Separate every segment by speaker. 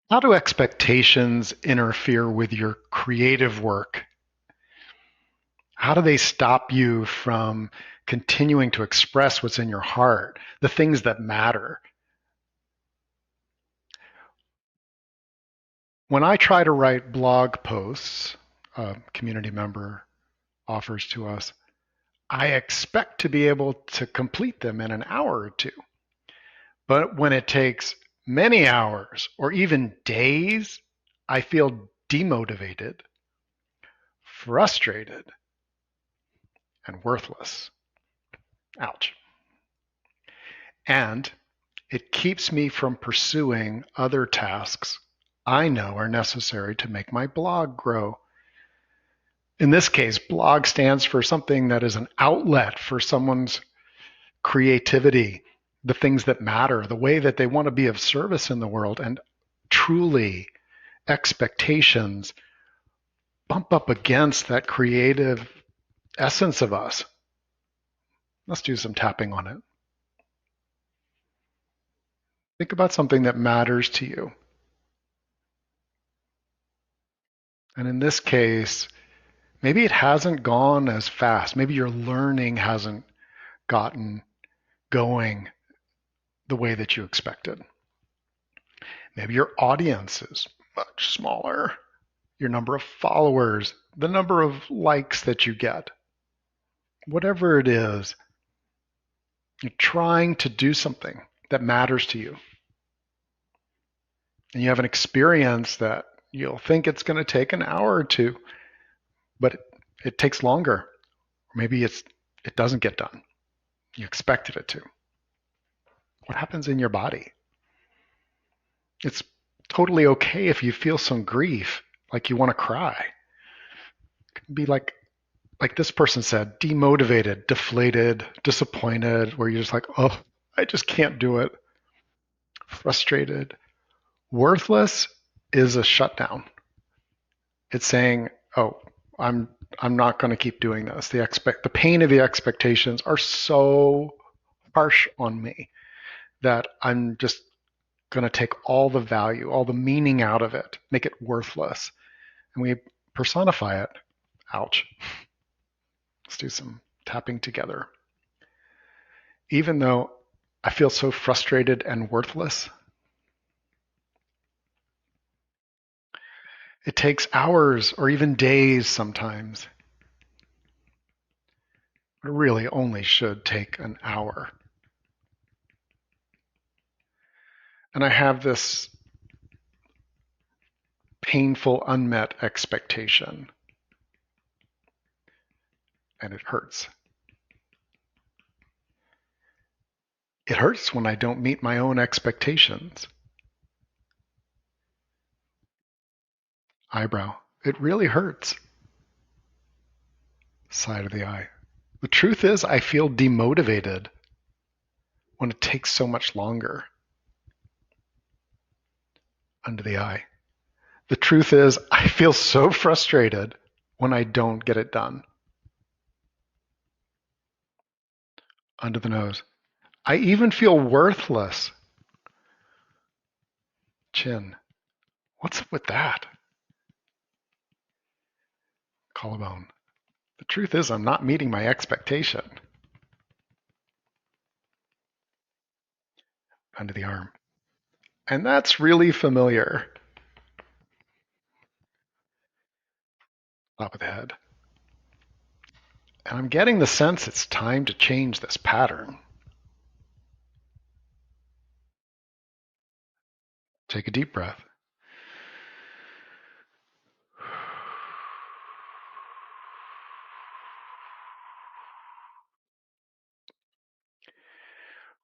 Speaker 1: How do expectations interfere with your creative work? How do they stop you from continuing to express what's in your heart, the things that matter? When I try to write blog posts, a community member offers to us, I expect to be able to complete them in an hour or two. But when it takes many hours or even days, I feel demotivated, frustrated, and worthless. Ouch. And it keeps me from pursuing other tasks I know are necessary to make my blog grow. In this case, blog stands for something that is an outlet for someone's creativity, the things that matter, the way that they want to be of service in the world. And truly, expectations bump up against that creative essence of us. Let's do some tapping on it. Think about something that matters to you. And in this case, maybe it hasn't gone as fast. Maybe your learning hasn't gotten going the way that you expected. Maybe your audience is much smaller. Your number of followers, the number of likes that you get, whatever it is, you're trying to do something that matters to you. And you have an experience that you'll think it's going to take an hour or two, but it takes longer. Maybe it doesn't get done. You expected it to. What happens in your body? It's totally okay if you feel some grief, like you want to cry. It can be like this person said, demotivated, deflated, disappointed, where you're just like, oh, I just can't do it. Frustrated. Worthless is a shutdown. It's saying, oh, I'm I'm not going to keep doing this. The pain of the expectations are so harsh on me that I'm just going to take all the value, all the meaning out of it, make it worthless. And we personify it. Ouch. Let's do some tapping together. Even though I feel so frustrated and worthless, it takes hours or even days sometimes. It really only should take an hour. And I have this painful unmet expectation, and it hurts. It hurts when I don't meet my own expectations. Eyebrow. It really hurts. Side of the eye. The truth is, I feel demotivated when it takes so much longer. Under the eye. The truth is, I feel so frustrated when I don't get it done. Under the nose. I even feel worthless. Chin. What's up with that? Collarbone. The truth is, I'm not meeting my expectation. Under the arm. And that's really familiar. Top of the head. And I'm getting the sense it's time to change this pattern. Take a deep breath.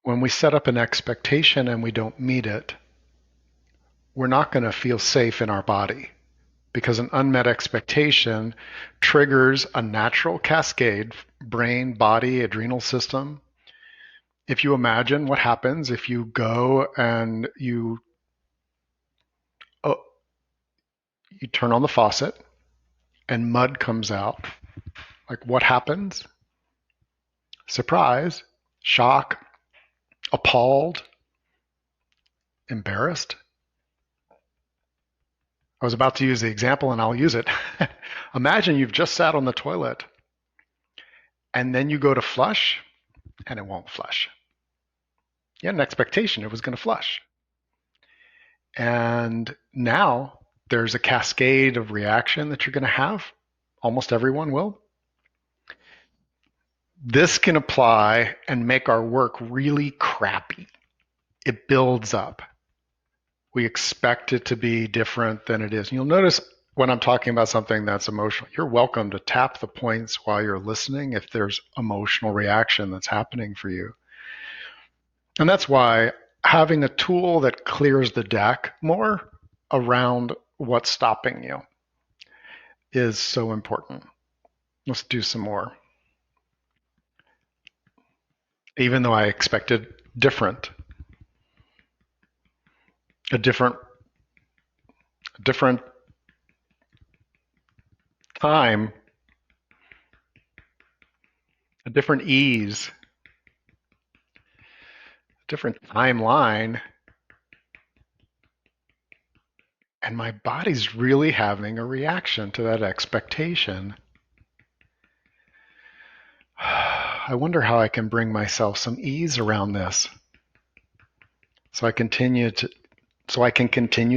Speaker 1: When we set up an expectation and we don't meet it, we're not going to feel safe in our body because an unmet expectation triggers a natural cascade, brain, body, adrenal system. If you imagine what happens if you go and oh, you turn on the faucet and mud comes out, like what happens? Surprise, shock, appalled, embarrassed. I was about to use the example and I'll use it. Imagine you've just sat on the toilet and then you go to flush and it won't flush. You had an expectation it was going to flush. And now there's a cascade of reaction that you're going to have. Almost everyone will. This can apply and make our work really crappy. It builds up. We expect it to be different than it is. And you'll notice when I'm talking about something that's emotional, you're welcome to tap the points while you're listening if there's emotional reaction that's happening for you. And that's why having a tool that clears the deck more around what's stopping you is so important. Let's do some more. Even though I expected different, a different time, a different ease, a different timeline, and my body's really having a reaction to that expectation. I wonder how I can bring myself some ease around this so I can continue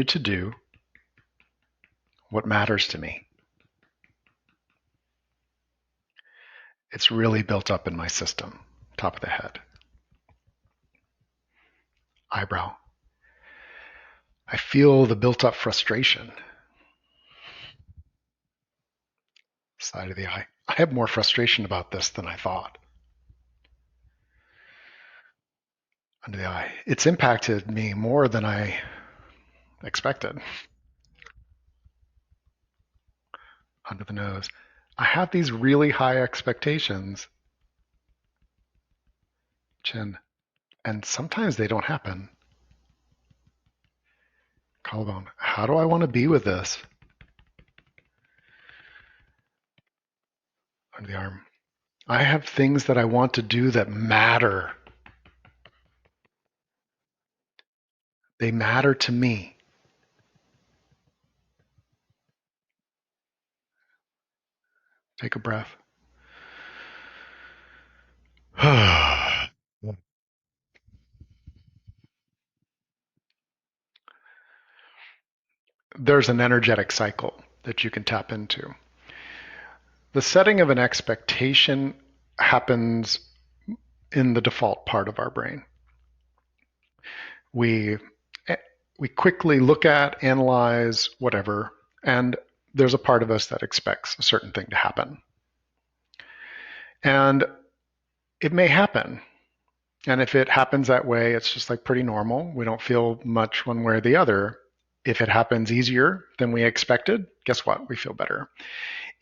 Speaker 1: to do what matters to me. It's really built up in my system. Top of the head, eyebrow. I feel the built up frustration. Side of the eye. I have more frustration about this than I thought. Under the eye. It's impacted me more than I expected. Under the nose. I have these really high expectations. Chin. And sometimes they don't happen. Collarbone. How do I want to be with this? Under the arm. I have things that I want to do that matter. They matter to me. Take a breath. There's an energetic cycle that you can tap into. The setting of an expectation happens in the default part of our brain. We quickly look at, analyze, whatever, and there's a part of us that expects a certain thing to happen. And it may happen. And if it happens that way, it's just like pretty normal. We don't feel much one way or the other. If it happens easier than we expected, guess what? We feel better.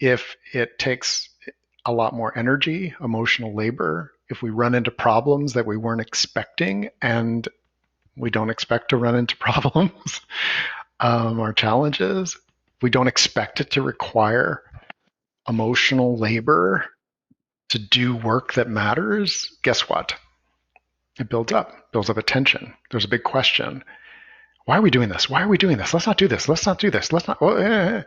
Speaker 1: If it takes a lot more energy, emotional labor, if we run into problems that we weren't expecting, and we don't expect to run into problems or challenges, we don't expect it to require emotional labor to do work that matters, guess what? It builds up a tension. There's a big question. Why are we doing this? Why are we doing this? Let's not do this. Let's not do this. Let's not do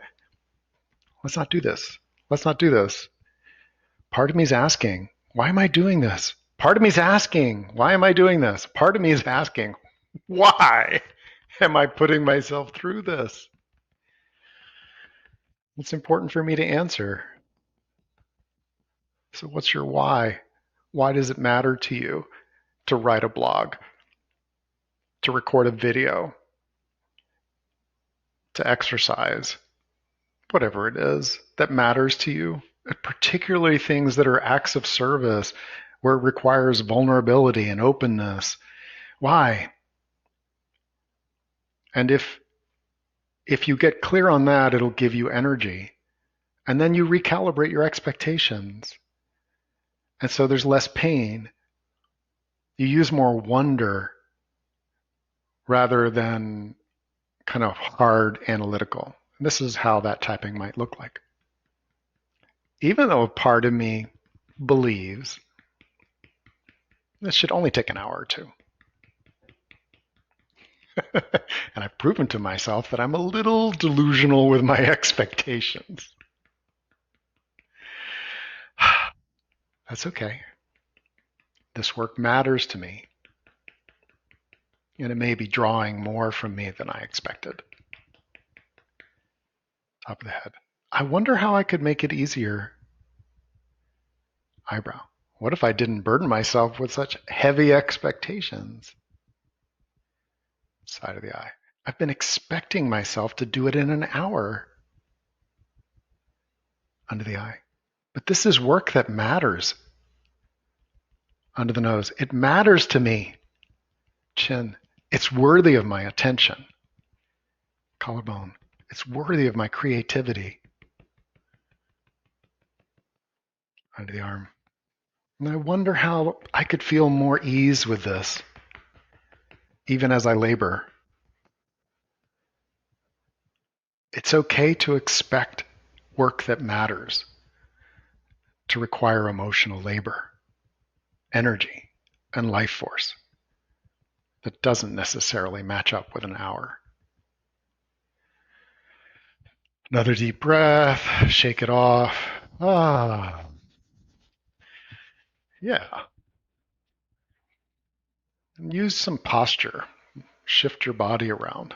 Speaker 1: this. Let's not do this. Part of me is asking, why am I doing this? Part of me is asking, why am I doing this? Part of me is asking, why am I putting myself through this? It's important for me to answer. So what's your why? Why does it matter to you to write a blog, to record a video, to exercise, whatever it is that matters to you, particularly things that are acts of service where it requires vulnerability and openness? Why? And if you get clear on that, it'll give you energy. And then you recalibrate your expectations. And so there's less pain. You use more wonder rather than kind of hard analytical. And this is how that typing might look like. Even though a part of me believes this should only take an hour or two. And I've proven to myself that I'm a little delusional with my expectations. That's okay. This work matters to me, and it may be drawing more from me than I expected. Top of the head. I wonder how I could make it easier. Eyebrow. What if I didn't burden myself with such heavy expectations? Side of the eye. I've been expecting myself to do it in an hour. Under the eye. But this is work that matters. Under the nose. It matters to me. Chin. It's worthy of my attention. Collarbone. It's worthy of my creativity. Under the arm. And I wonder how I could feel more ease with this, even as I labor. It's okay to expect work that matters, to require emotional labor, energy, and life force that doesn't necessarily match up with an hour. Another deep breath, shake it off. Yeah. And use some posture. Shift your body around.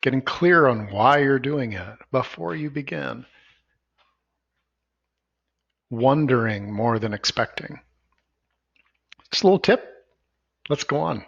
Speaker 1: Getting clear on why you're doing it before you begin. Wondering more than expecting. Just a little tip. Let's go on.